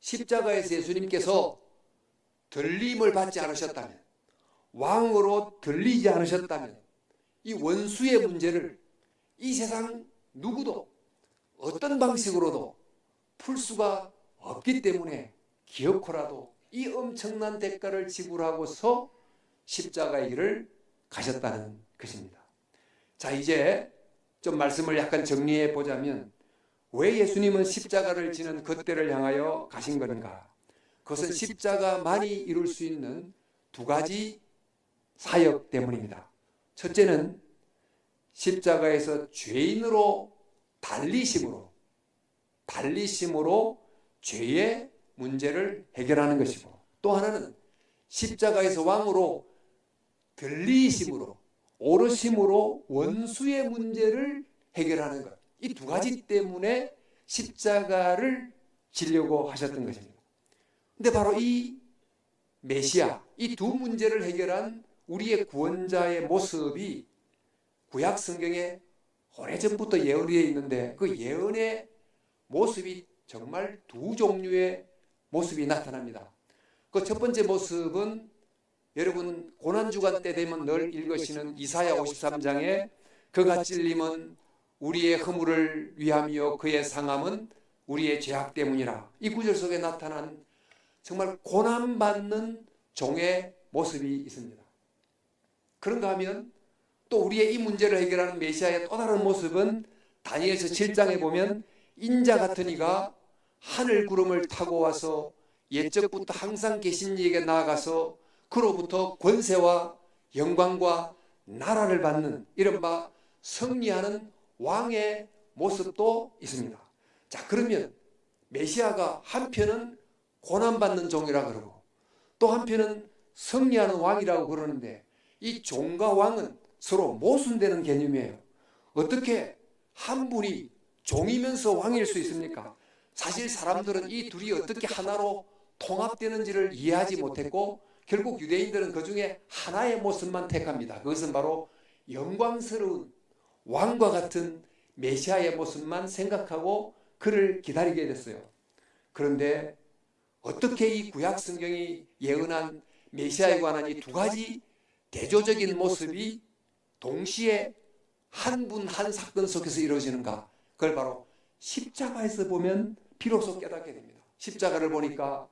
십자가에서 예수님께서 들림을 받지 않으셨다면, 왕으로 들리지 않으셨다면 이 원수의 문제를 이 세상 누구도 어떤 방식으로도 풀 수가 없기 때문에 기어코라도 이 엄청난 대가를 지불하고서 십자가의 길을 가셨다는 것입니다. 자, 이제 좀 말씀을 약간 정리해 보자면 왜 예수님은 십자가를 지는 그때를 향하여 가신 건가? 그것은 십자가만이 이룰 수 있는 두 가지 사역 때문입니다. 첫째는 십자가에서 죄인으로 달리심으로 죄의 문제를 해결하는 것이고 또 하나는 십자가에서 왕으로 들리심으로 오르심으로 원수의 문제를 해결하는 것. 이 두 가지 때문에 십자가를 지려고 하셨던 것입니다. 근데 바로 이 메시아, 이 두 문제를 해결한 우리의 구원자의 모습이 구약 성경에 오래전부터 예언되어 있는데 그 예언의 모습이 정말 두 종류의 모습이 나타납니다. 그 첫 번째 모습은 여러분 고난주간 때 되면 늘 읽으시는 이사야 53장에 그가 찔림은 우리의 허물을 위함이요 그의 상함은 우리의 죄악 때문이라. 이 구절 속에 나타난 정말 고난받는 종의 모습이 있습니다. 그런가 하면 또 우리의 이 문제를 해결하는 메시아의 또 다른 모습은 다니엘서 7장에 보면 인자 같은 이가 하늘 구름을 타고 와서 옛적부터 항상 계신 이에게 나아가서 그로부터 권세와 영광과 나라를 받는 이른바 승리하는 왕의 모습도 있습니다. 자, 그러면 메시아가 한편은 고난받는 종이라 그러고 또 한편은 승리하는 왕이라고 그러는데 이 종과 왕은 서로 모순되는 개념이에요. 어떻게 한 분이 종이면서 왕일 수 있습니까? 사실 사람들은 이 둘이 어떻게 하나로 통합되는지를 이해하지 못했고 결국 유대인들은 그 중에 하나의 모습만 택합니다. 그것은 바로 영광스러운 왕과 같은 메시아의 모습만 생각하고 그를 기다리게 됐어요. 그런데 어떻게 이 구약 성경이 예언한 메시아에 관한 이 두 가지 대조적인 모습이 동시에 한 분 한 사건 속에서 이루어지는가? 그걸 바로 십자가에서 보면 비로소 깨닫게 됩니다. 십자가를 보니까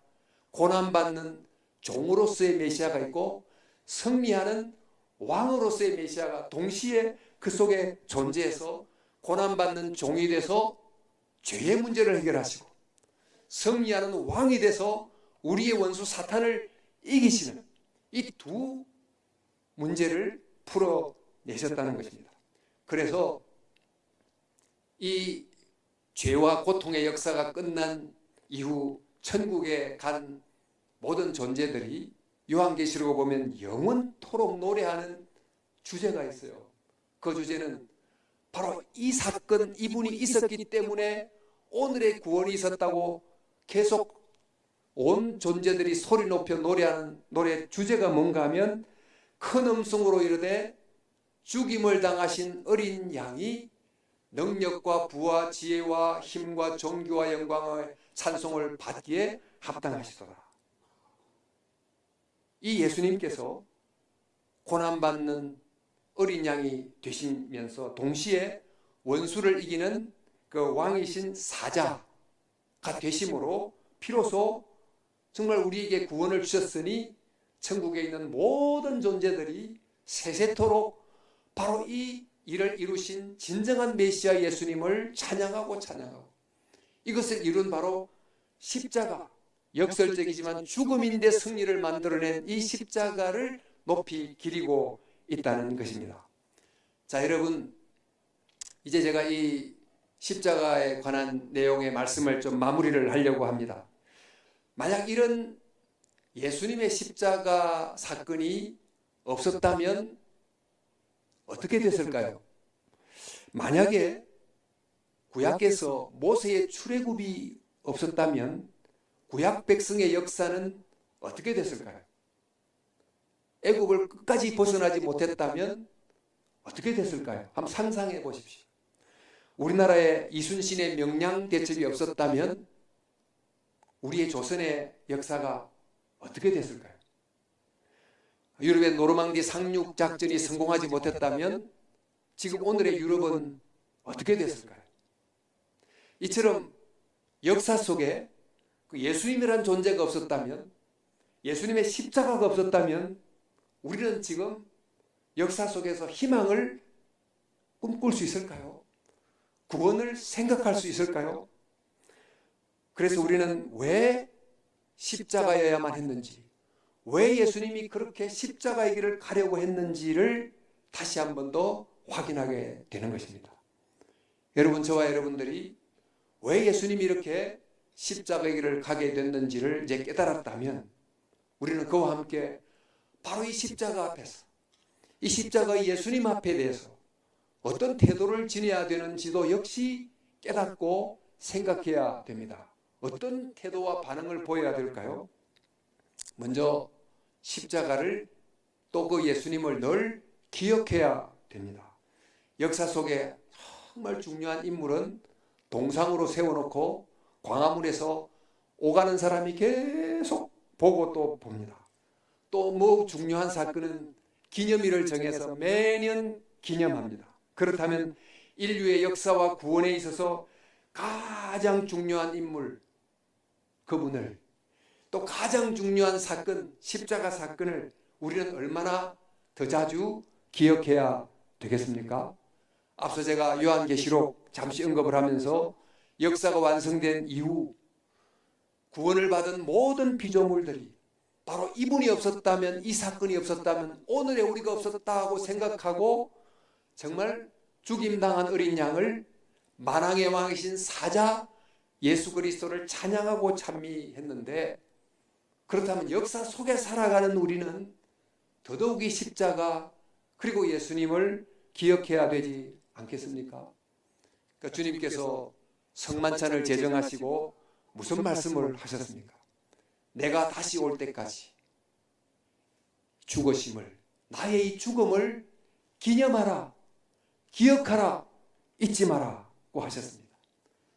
고난받는 종으로서의 메시아가 있고 승리하는 왕으로서의 메시아가 동시에 그 속에 존재해서 고난받는 종이 돼서 죄의 문제를 해결하시고 승리하는 왕이 돼서 우리의 원수 사탄을 이기시는 이 두 문제를 풀어내셨다는 것입니다. 그래서 이 죄와 고통의 역사가 끝난 이후 천국에 간 모든 존재들이 요한계시록을 보면 영원토록 노래하는 주제가 있어요. 그 주제는 바로 이 사건, 이분이 있었기 때문에 오늘의 구원이 있었다고 계속 온 존재들이 소리 높여 노래하는 노래 주제가 뭔가 하면 큰 음성으로 이르되 죽임을 당하신 어린 양이 능력과 부와 지혜와 힘과 존귀와 영광의 찬송을 받기에 합당하시더라. 이 예수님께서 고난받는 어린 양이 되시면서 동시에 원수를 이기는 그 왕이신 사자가 되심으로 비로소 정말 우리에게 구원을 주셨으니 천국에 있는 모든 존재들이 세세토록 바로 이 일을 이루신 진정한 메시아 예수님을 찬양하고 이것을 이룬 바로 십자가, 역설적이지만 죽음인데 승리를 만들어낸 이 십자가를 높이 기리고 있다는 것입니다. 자, 여러분, 이제 제가 이 십자가에 관한 내용의 말씀을 좀 마무리를 하려고 합니다. 만약 이런 예수님의 십자가 사건이 없었다면 어떻게 됐을까요? 만약에 구약에서 모세의 출애굽이 없었다면 구약 백성의 역사는 어떻게 됐을까요? 애굽을 끝까지 벗어나지 못했다면 어떻게 됐을까요? 한번 상상해 보십시오. 우리나라에 이순신의 명량 대첩이 없었다면 우리의 조선의 역사가 어떻게 됐을까요? 유럽의 노르망디 상륙 작전이 성공하지 못했다면 지금 오늘의 유럽은 어떻게 됐을까요? 이처럼 역사 속에 그 예수님이란 존재가 없었다면, 예수님의 십자가가 없었다면 우리는 지금 역사 속에서 희망을 꿈꿀 수 있을까요? 구원을 생각할 수 있을까요? 그래서 우리는 왜 십자가여야만 했는지, 왜 예수님이 그렇게 십자가의 길을 가려고 했는지를 다시 한 번 더 확인하게 되는 것입니다. 여러분, 저와 여러분들이 왜 예수님이 이렇게 십자가의 길을 가게 됐는지를 이제 깨달았다면 우리는 그와 함께 바로 이 십자가 앞에서, 이 십자가의 예수님 앞에 대해서 어떤 태도를 지녀야 되는지도 역시 깨닫고 생각해야 됩니다. 어떤 태도와 반응을 보여야 될까요? 먼저 십자가를 또 그 예수님을 늘 기억해야 됩니다. 역사 속에 정말 중요한 인물은 동상으로 세워놓고 광화문에서 오가는 사람이 계속 보고 또 봅니다. 또 뭐 중요한 사건은 기념일을 정해서 매년 기념합니다. 그렇다면 인류의 역사와 구원에 있어서 가장 중요한 인물, 그분을, 또 가장 중요한 사건, 십자가 사건을 우리는 얼마나 더 자주 기억해야 되겠습니까? 앞서 제가 요한계시록 잠시 언급을 하면서 역사가 완성된 이후 구원을 받은 모든 피조물들이 바로 이분이 없었다면, 이 사건이 없었다면 오늘의 우리가 없었다고 생각하고 정말 죽임당한 어린 양을, 만왕의 왕이신 사자 예수 그리스도를 찬양하고 찬미했는데, 그렇다면 역사 속에 살아가는 우리는 더더욱이 십자가 그리고 예수님을 기억해야 되지 않겠습니까? 그러니까 주님께서 성만찬을 제정하시고 무슨 말씀을 하셨습니까? 내가 다시 올 때까지 죽으심을, 나의 이 죽음을 기념하라, 기억하라, 잊지 마라고 하셨습니다.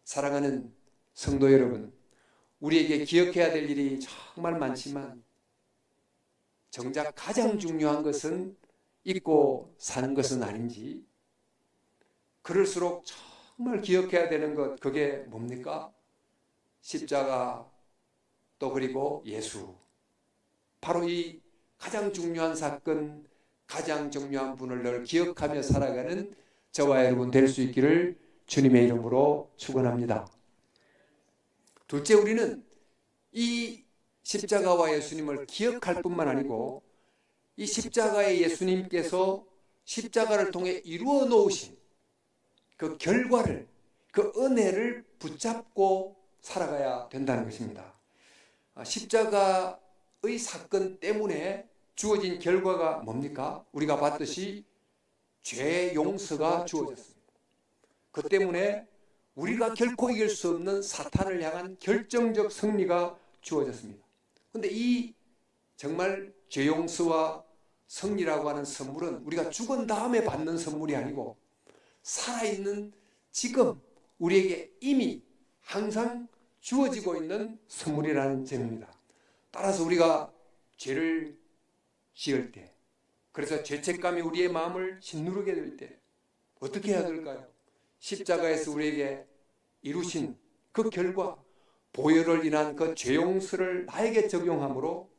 사랑하는 성도 여러분, 우리에게 기억해야 될 일이 정말 많지만 정작 가장 중요한 것은 잊고 사는 것은 아닌지, 그럴수록 정말 기억해야 되는 것, 그게 뭡니까? 십자가, 또 그리고 예수. 바로 이 가장 중요한 사건, 가장 중요한 분을 늘 기억하며 살아가는 저와 여러분 될 수 있기를 주님의 이름으로 축원합니다. 둘째, 우리는 이 십자가와 예수님을 기억할 뿐만 아니고 이 십자가의 예수님께서 십자가를 통해 이루어 놓으신 그 결과를, 그 은혜를 붙잡고 살아가야 된다는 것입니다. 십자가의 사건 때문에 주어진 결과가 뭡니까? 우리가 봤듯이 죄 용서가 주어졌습니다. 그 때문에 우리가 결코 이길 수 없는 사탄을 향한 결정적 승리가 주어졌습니다. 그런데 이 정말 죄 용서와 승리라고 하는 선물은 우리가 죽은 다음에 받는 선물이 아니고 살아있는 지금 우리에게 이미 항상 주어지고 있는 선물이라는 점입니다. 따라서 우리가 죄를 지을 때, 그래서 죄책감이 우리의 마음을 짓누르게 될 때 어떻게 해야 될까요? 십자가에서 우리에게 이루신 그 결과, 보혈을 인한 그 죄 용서를 나에게 적용함으로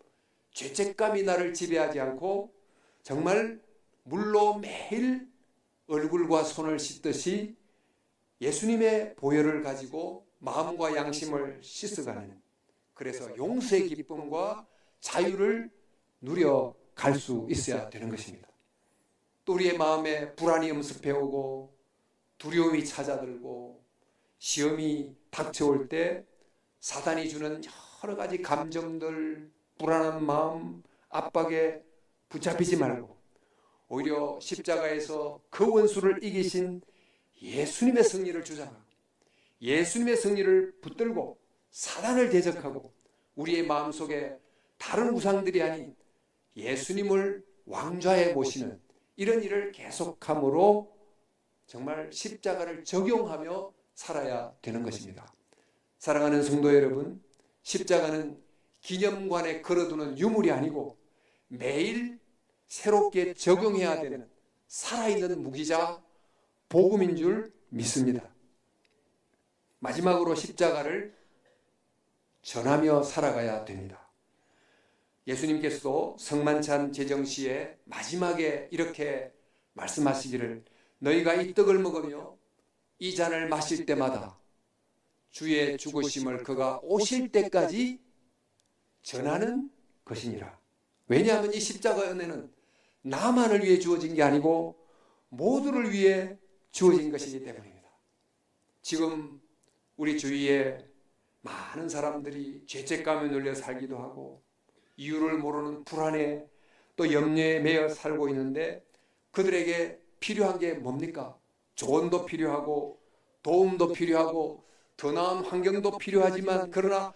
죄책감이 나를 지배하지 않고 정말 물로 매일 얼굴과 손을 씻듯이 예수님의 보혈을 가지고 마음과 양심을 씻어가는, 그래서 용서의 기쁨과 자유를 누려갈 수 있어야 되는 것입니다. 또 우리의 마음에 불안이 엄습해오고 두려움이 찾아들고 시험이 닥쳐올 때 사단이 주는 여러 가지 감정들, 불안한 마음, 압박에 붙잡히지 말고 오히려 십자가에서 그 원수를 이기신 예수님의 승리를 주장하고 예수님의 승리를 붙들고 사단을 대적하고 우리의 마음속에 다른 우상들이 아닌 예수님을 왕좌에 모시는 이런 일을 계속함으로 정말 십자가를 적용하며 살아야 되는 것입니다. 사랑하는 성도 여러분, 십자가는 기념관에 걸어두는 유물이 아니고 매일 새롭게 적용해야 되는 살아있는 무기자 복음인 줄 믿습니다. 마지막으로 십자가를 전하며 살아가야 됩니다. 예수님께서도 성만찬 제정 시에 마지막에 이렇게 말씀하시기를, 너희가 이 떡을 먹으며 이 잔을 마실 때마다 주의 죽으심을 그가 오실 때까지 전하는 것이니라. 왜냐하면 이 십자가 은혜는 나만을 위해 주어진 게 아니고 모두를 위해 주어진 것이기 때문입니다. 지금 우리 주위에 많은 사람들이 죄책감에 눌려 살기도 하고 이유를 모르는 불안에 또 염려에 매여 살고 있는데, 그들에게 필요한 게 뭡니까? 조언도 필요하고 도움도 필요하고 더 나은 환경도 필요하지만, 그러나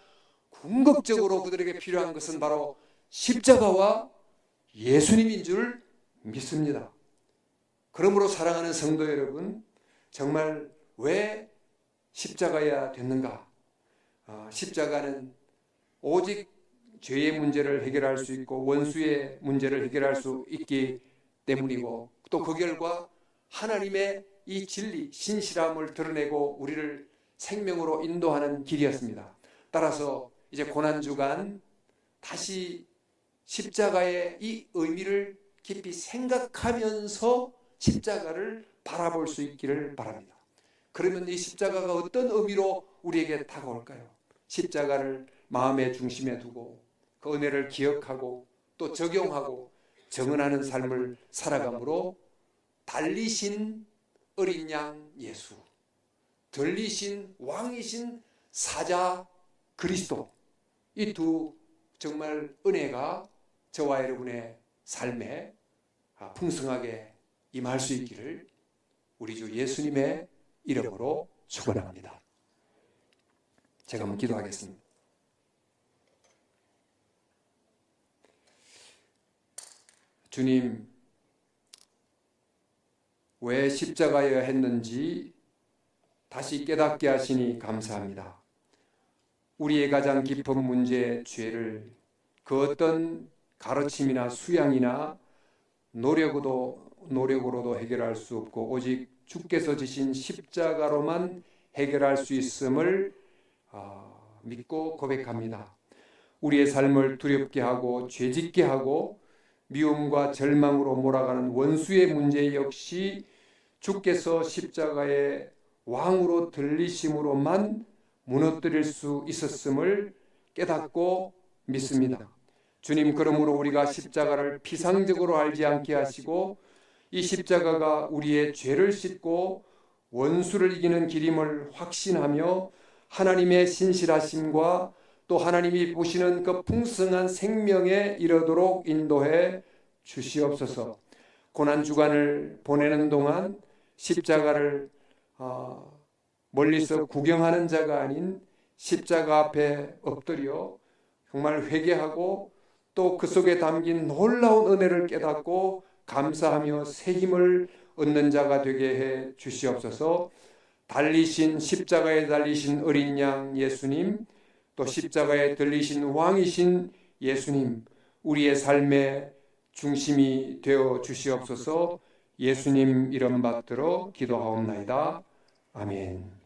궁극적으로 그들에게 필요한 것은 바로 십자가와 예수님인 줄 믿습니다. 그러므로 사랑하는 성도 여러분, 정말 왜 십자가야 됐는가? 십자가는 오직 죄의 문제를 해결할 수 있고 원수의 문제를 해결할 수 있기 때문이고, 또 그 결과 하나님의 이 진리, 신실함을 드러내고 우리를 생명으로 인도하는 길이었습니다. 따라서 이제 고난주간 다시 십자가의 이 의미를 깊이 생각하면서 십자가를 바라볼 수 있기를 바랍니다. 그러면 이 십자가가 어떤 의미로 우리에게 다가올까요? 십자가를 마음의 중심에 두고 그 은혜를 기억하고 또 적용하고 정언하는 삶을 살아감으로 달리신 어린 양 예수, 들리신 왕이신 사자 그리스도, 이 두 정말 은혜가 저와 여러분의 삶에 풍성하게 임할 수 있기를 우리 주 예수님의 이름으로 축원합니다. 제가 한번 기도하겠습니다. 주님, 왜 십자가여야 했는지 다시 깨닫게 하시니 감사합니다. 우리의 가장 깊은 문제의 죄를 그 어떤 가르침이나 수양이나 노력으로도 해결할 수 없고 오직 주께서 지신 십자가로만 해결할 수 있음을 믿고 고백합니다. 우리의 삶을 두렵게 하고 죄짓게 하고 미움과 절망으로 몰아가는 원수의 문제 역시 주께서 십자가의 왕으로 들리심으로만 무너뜨릴 수 있었음을 깨닫고 믿습니다. 주님, 그러므로 우리가 십자가를 피상적으로 알지 않게 하시고 이 십자가가 우리의 죄를 씻고 원수를 이기는 길임을 확신하며 하나님의 신실하심과 또 하나님이 보시는 그 풍성한 생명에 이르도록 인도해 주시옵소서. 고난주간을 보내는 동안 십자가를 멀리서 구경하는 자가 아닌 십자가 앞에 엎드려 정말 회개하고 또 그 속에 담긴 놀라운 은혜를 깨닫고 감사하며 새 힘을 얻는 자가 되게 해 주시옵소서. 달리신 십자가에 달리신 어린 양 예수님, 또 십자가에 들리신 왕이신 예수님, 우리의 삶의 중심이 되어 주시옵소서. 예수님 이름 받들어 기도하옵나이다. 아멘.